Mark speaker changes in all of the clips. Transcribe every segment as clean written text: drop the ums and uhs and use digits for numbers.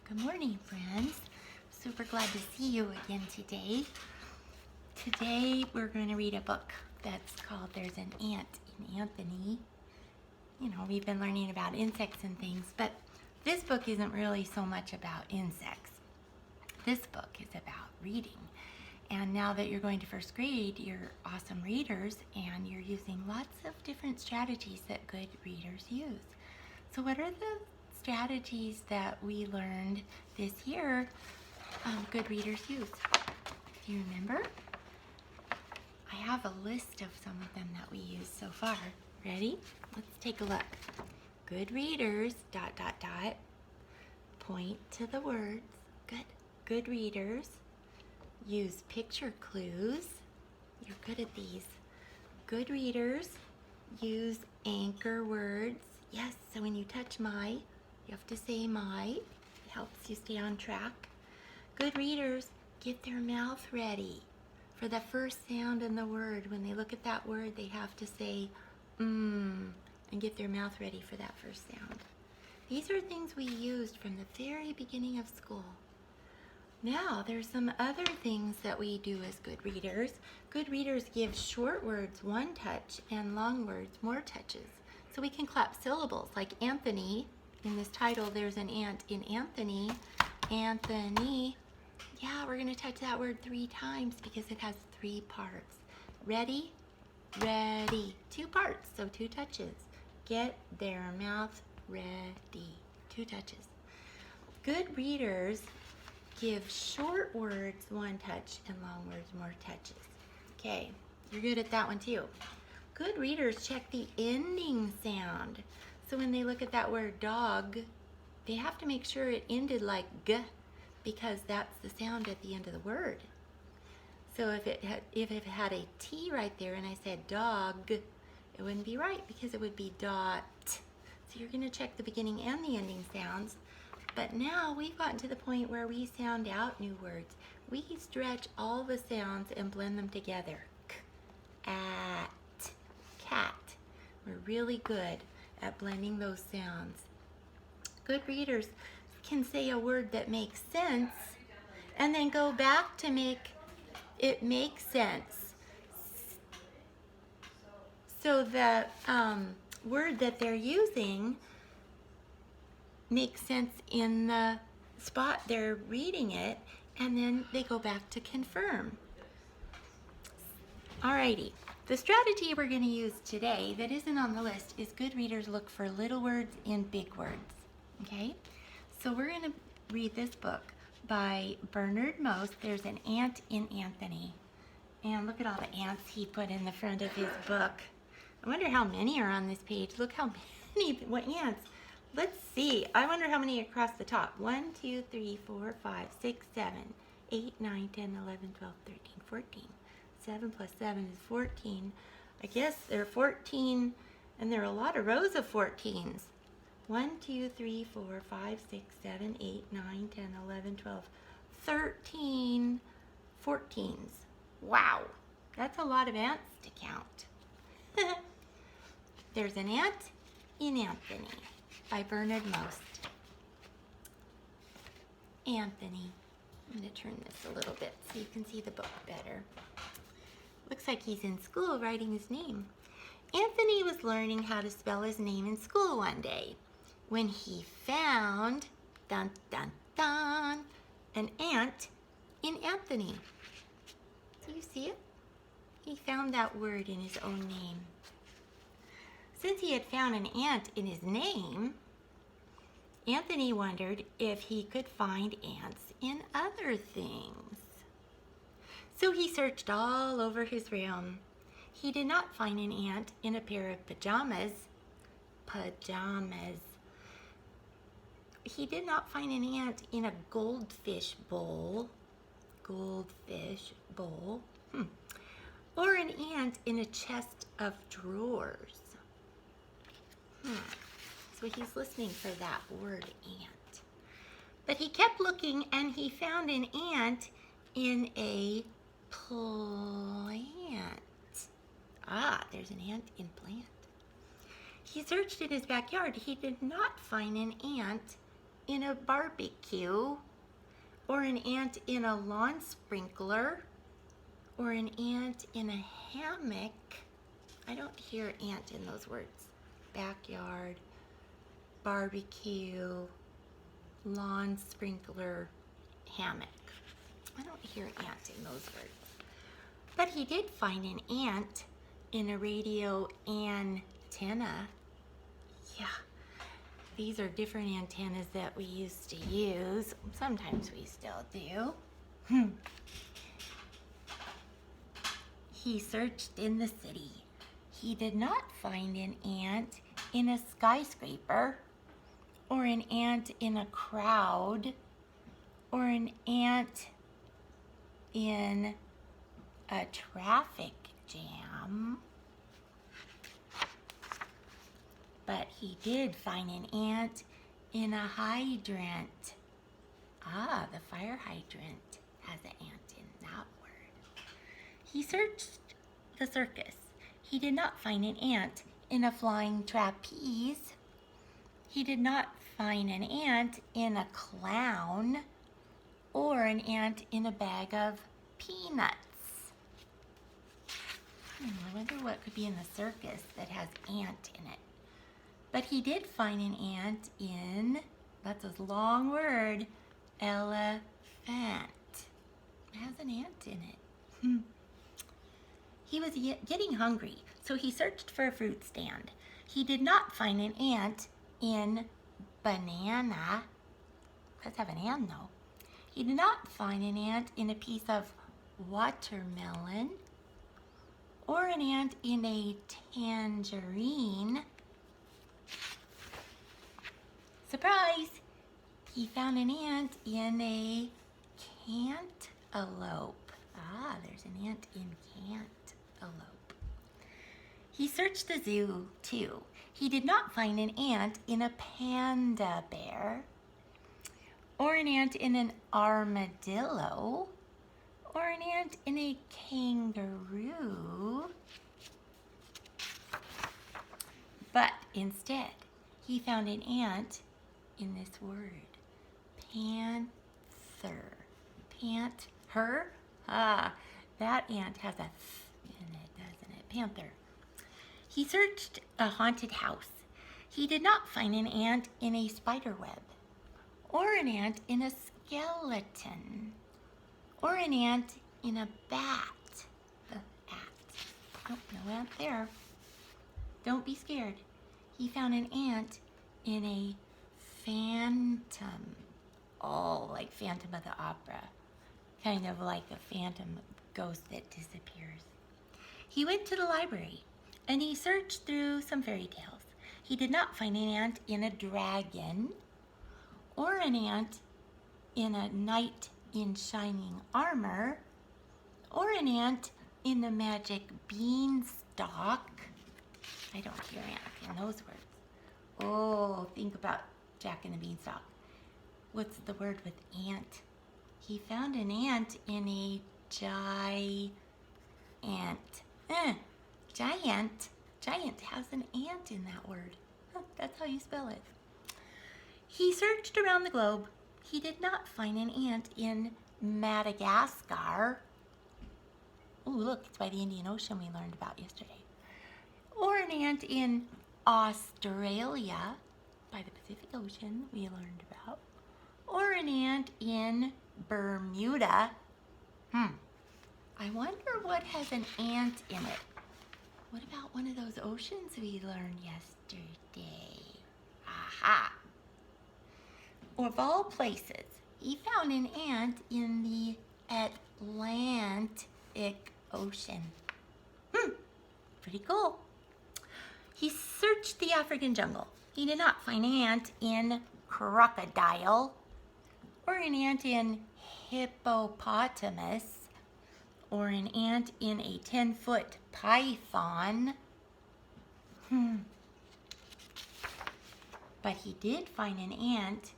Speaker 1: Good morning, friends. Super glad to see you again today. Today we're going to read a book that's called There's an Ant in Anthony. You know, we've been learning about insects and things, but this book isn't really so much about insects. This book is about reading. And now that you're going to first grade, you're awesome readers and you're using lots of different strategies that good readers use. So what are the strategies that we learned this year good readers use? Do you remember? I have a list of some of them that we used so far. Ready? Let's take a look. Good readers, ... point to the words. Good. Good readers use picture clues. You're good at these. Good readers use anchor words. Yes, so when you touch my, you have to say my. It helps you stay on track. Good readers get their mouth ready for the first sound in the word. When they look at that word, they have to say, and get their mouth ready for that first sound. These are things we used from the very beginning of school. Now, there's some other things that we do as good readers. Good readers give short words one touch and long words more touches. So we can clap syllables like Anthony. In this title, there's an ant in Anthony. Anthony. Yeah, we're going to touch that word 3 times because it has 3 parts. Ready? Ready. 2 parts, so 2 touches. Get their mouth ready. 2 touches. Good readers give short words 1 touch and long words more touches. Okay, you're good at that one too. Good readers check the ending sound. So when they look at that word dog, they have to make sure it ended like g, because that's the sound at the end of the word. So if it had a T right there and I said dog, it wouldn't be right because it would be dot. So you're going to check the beginning and the ending sounds. But now we've gotten to the point where we sound out new words. We stretch all the sounds and blend them together. K, at, cat. We're really good at blending those sounds. Good readers can say a word that makes sense and then go back to make it make sense. So the word that they're using makes sense in the spot they're reading it, and then they go back to confirm. Alrighty, the strategy we're going to use today that isn't on the list is good readers look for little words in big words. Okay, so we're going to read this book by Bernard Most. There's an ant in Anthony, and look at all the ants he put in the front of his book. I wonder how many are on this page. Look how many what ants. Let's see. I wonder how many across the top. 1, 2, 3, 4, 5, 6, 7, 8, 9, 10, 11, 12, 13, 14. 7 plus 7 is 14. I guess there are 14, and there are a lot of rows of 14s. 1, 2, 3, 4, 5, 6, 7, 8, 9, 10, 11, 12, 13 14s. Wow, that's a lot of ants to count. There's an ant in Anthony by Bernard Most. Anthony. I'm going to turn this a little bit so you can see the book better. Looks like he's in school writing his name. Anthony was learning how to spell his name in school one day when he found, dun dun dun, an ant in Anthony. Do you see it? He found that word in his own name. Since he had found an ant in his name, Anthony wondered if he could find ants in other things. So he searched all over his room. He did not find an ant in a pair of pajamas. Pajamas. He did not find an ant in a goldfish bowl. Goldfish bowl. Or an ant in a chest of drawers. So he's listening for that word ant. But he kept looking and he found an ant in a plant. Ah, there's an ant in plant. He searched in his backyard. He did not find an ant in a barbecue, or an ant in a lawn sprinkler, or an ant in a hammock. I don't hear ant in those words. Backyard, barbecue, lawn sprinkler, hammock. I don't hear ant in those words. But he did find an ant in a radio antenna. Yeah, these are different antennas that we used to use. Sometimes we still do. He searched in the city. He did not find an ant in a skyscraper, or an ant in a crowd, or an ant in a traffic jam. But he did find an ant in a hydrant. Ah, the fire hydrant has an ant in that word. He searched the circus. He did not find an ant in a flying trapeze. He did not find an ant in a clown, or an ant in a bag of peanuts. I wonder what could be in the circus that has ant in it. But he did find an ant in, that's a long word, elephant. It has an ant in it. He was getting hungry, so he searched for a fruit stand. He did not find an ant in banana. Let's have an ant though. He did not find an ant in a piece of watermelon, or an ant in a tangerine. Surprise! He found an ant in a cantaloupe. Ah, there's an ant in cantaloupe. He searched the zoo too. He did not find an ant in a panda bear, or an ant in an armadillo, or an ant in a kangaroo. But instead, he found an ant in this word, panther. Panther? Ah, that ant has a th in it, doesn't it? Panther. He searched a haunted house. He did not find an ant in a spider web, or an ant in a skeleton, or an ant in a bat. Oh, no ant there. Don't be scared. He found an ant in a phantom. Oh, like Phantom of the Opera. Kind of like a phantom ghost that disappears. He went to the library and he searched through some fairy tales. He did not find an ant in a dragon, or an ant in a knight in shining armor, or an ant in the magic beanstalk. I don't hear ants in those words. Oh, think about Jack and the Beanstalk. What's the word with ant? He found an ant in a giant. Giant. Giant has an ant in that word. That's how you spell it. He searched around the globe. He did not find an ant in Madagascar. Oh, look, it's by the Indian Ocean we learned about yesterday. Or an ant in Australia, by the Pacific Ocean we learned about. Or an ant in Bermuda. I wonder what has an ant in it. What about one of those oceans we learned yesterday? Aha! Of all places, he found an ant in the Atlantic Ocean. Pretty cool. He searched the African jungle. He did not find an ant in crocodile, or an ant in hippopotamus, or an ant in a 10-foot python. But he did find an ant.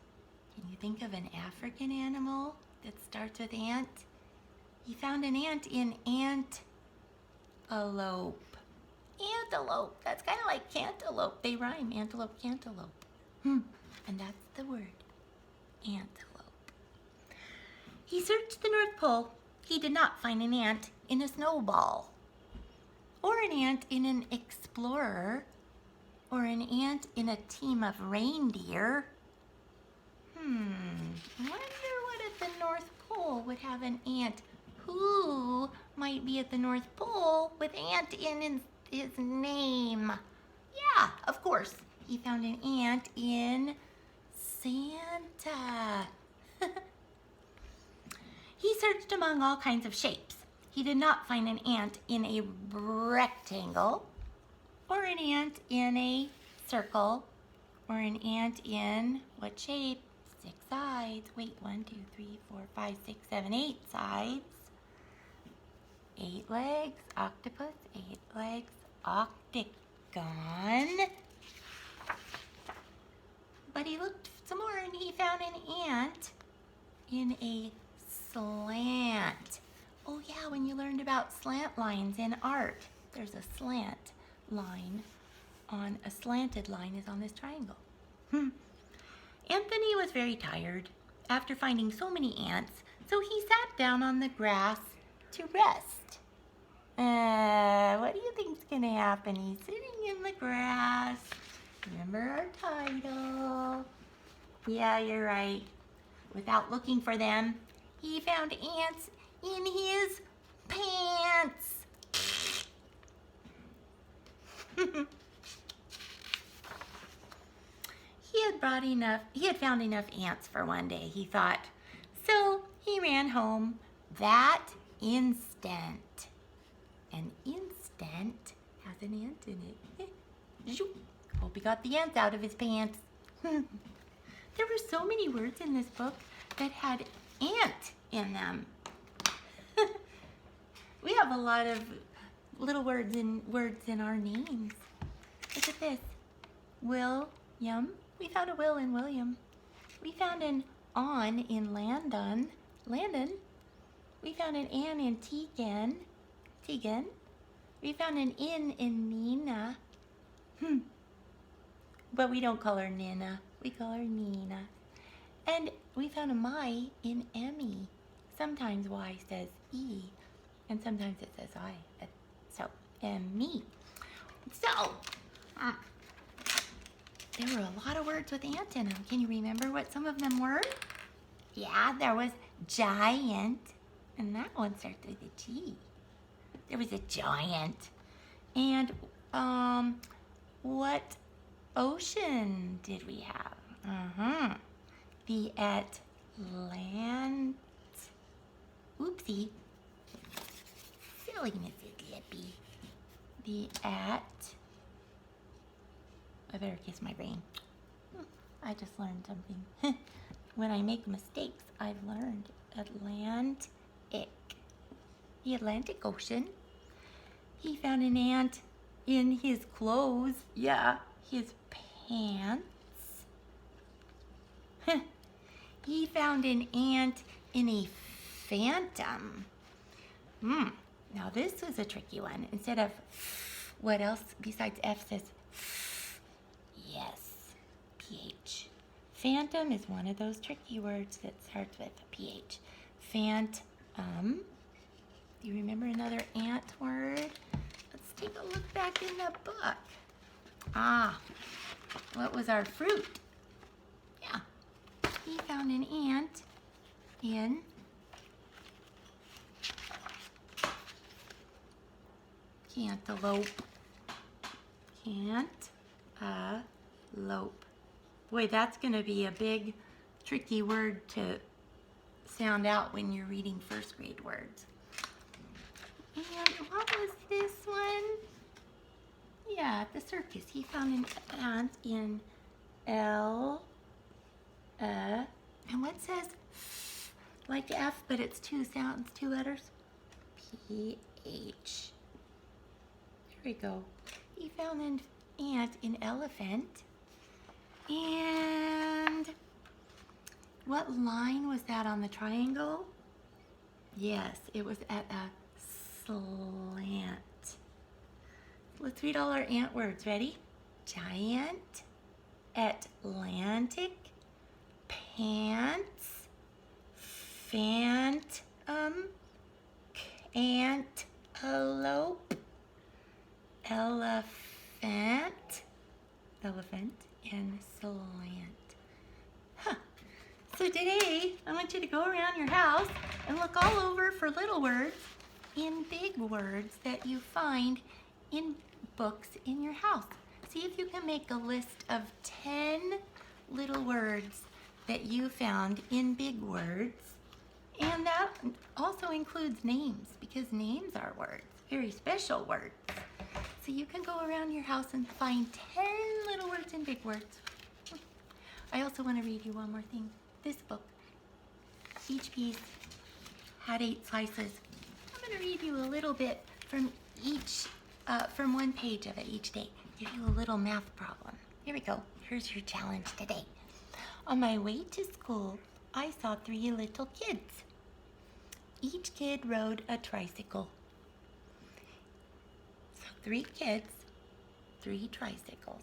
Speaker 1: Can you think of an African animal that starts with ant? He found an ant in antelope. Antelope. That's kind of like cantaloupe. They rhyme. Antelope, cantaloupe. And that's the word. antelope. He searched the North Pole. He did not find an ant in a snowball, or an ant in an explorer, or an ant in a team of reindeer. Wonder what at the North Pole would have an ant. Who might be at the North Pole with ant in his name? Yeah, of course. He found an ant in Santa. He searched among all kinds of shapes. He did not find an ant in a rectangle, or an ant in a circle, or an ant in what shape? 6 sides. Wait, 1, 2, 3, 4, 5, 6, 7, 8 sides. 8 legs, octopus, 8 legs, octagon. But he looked some more and he found an ant in a slant. Oh yeah, when you learned about slant lines in art, there's a slant line on, a slanted line is on this triangle. Anthony was very tired after finding so many ants, so he sat down on the grass to rest. What do you think's gonna happen? He's sitting in the grass. Remember our title. Yeah, you're right. Without looking for them, he found ants in his pants. He had found enough ants for one day, he thought. So he ran home that instant. An instant has an ant in it. Hope he got the ants out of his pants. There were so many words in this book that had ant in them. We have a lot of little words in our names. Look at this. William. We found a Will in William. We found an on in Landon. We found an Ann in Tegan. We found an in Nina. But we don't call her Nina. We call her Nina. And we found a my in Emmy. Sometimes Y says E, and sometimes it says I. So, Emmy. So, there were a lot of words with ant in them. Can you remember what some of them were? Yeah, there was giant, and that one starts with a G. There was a giant. And what ocean did we have? The Atlantic. Oopsie. Silly Mrs. Lippy. I better kiss my brain. I just learned something. When I make mistakes, I've learned. Atlantic. The Atlantic Ocean. He found an ant in his clothes. Yeah, his pants. He found an ant in a phantom. Now this was a tricky one. Instead of what else besides F says yes, PH. Phantom is one of those tricky words that starts with a PH. Phantom. Do you remember another ant word? Let's take a look back in the book. What was our fruit? Yeah, he found an ant in cantaloupe. Cantaloupe. Boy, that's going to be a big, tricky word to sound out when you're reading first grade words. And what was this one? Yeah, at the circus. He found an ant in and what says like F, but it's two sounds, two letters? PH. There we go. He found an ant in elephant. And what line was that on the triangle? Yes, it was at a slant. Let's read all our ant words. Ready? Giant, Atlantic, ants, phantom, antelope, elephant, and slant. Huh. So today, I want you to go around your house and look all over for little words in big words that you find in books in your house. See if you can make a list of 10 little words that you found in big words. And that also includes names, because names are words, very special words. So you can go around your house and find 10 little words in big words. I also want to read you one more thing. This book, each piece had 8 slices. I'm going to read you a little bit from from one page of it each day. Give you a little math problem. Here we go. Here's your challenge today. On my way to school, I saw 3 little kids. Each kid rode a tricycle. So 3 kids, 3 tricycles.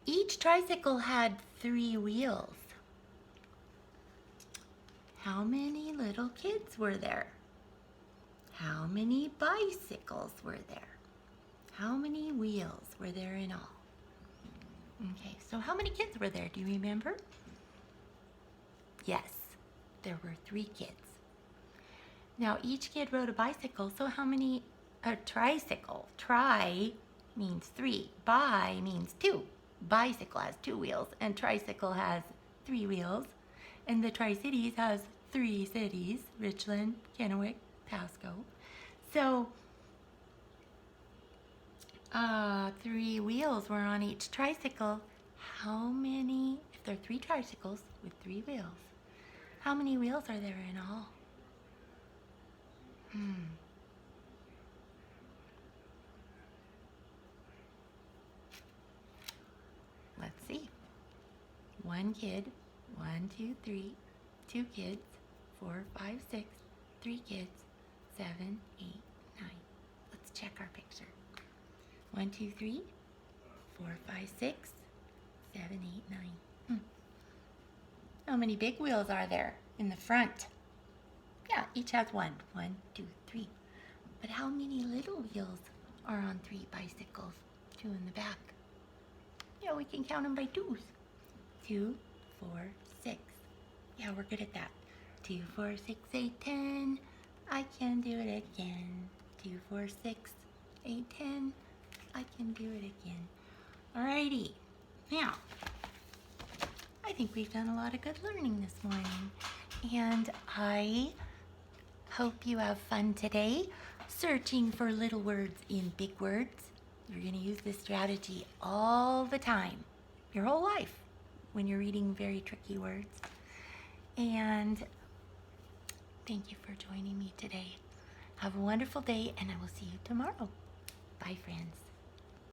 Speaker 1: Each tricycle had 3 wheels. How many little kids were there? How many bicycles were there? How many wheels were there in all? Okay, so how many kids were there? Do you remember? Yes, there were 3 kids. Now each kid rode a bicycle, so how many, a tricycle, tri means 3, bi means 2. Bicycle has 2 wheels and tricycle has 3 wheels. And the Tri-Cities has 3 cities, Richland, Kennewick, Pasco. So 3 wheels were on each tricycle. How many, if there are 3 tricycles with 3 wheels, how many wheels are there in all? Let's see. 1 kid, 1, 2, 3, 2 kids, 4, 5, 6, 3 kids, 7, 8, 9. Let's check our picture. 1, 2, 3, 4, 5, 6, 7, 8, 9. How many big wheels are there in the front? Yeah, each has 1. 1, 2, 3. But how many little wheels are on 3 bicycles? 2 in the back. Yeah, we can count them by 2s. 2, 4, 6. Yeah, we're good at that. 2, 4, 6, 8, 10. I can do it again. 2, 4, 6, 8, 10. I can do it again. Alrighty. Now, I think we've done a lot of good learning this morning. And I hope you have fun today searching for little words in big words. You're going to use this strategy all the time, your whole life, when you're reading very tricky words. And thank you for joining me today. Have a wonderful day, and I will see you tomorrow. Bye, friends.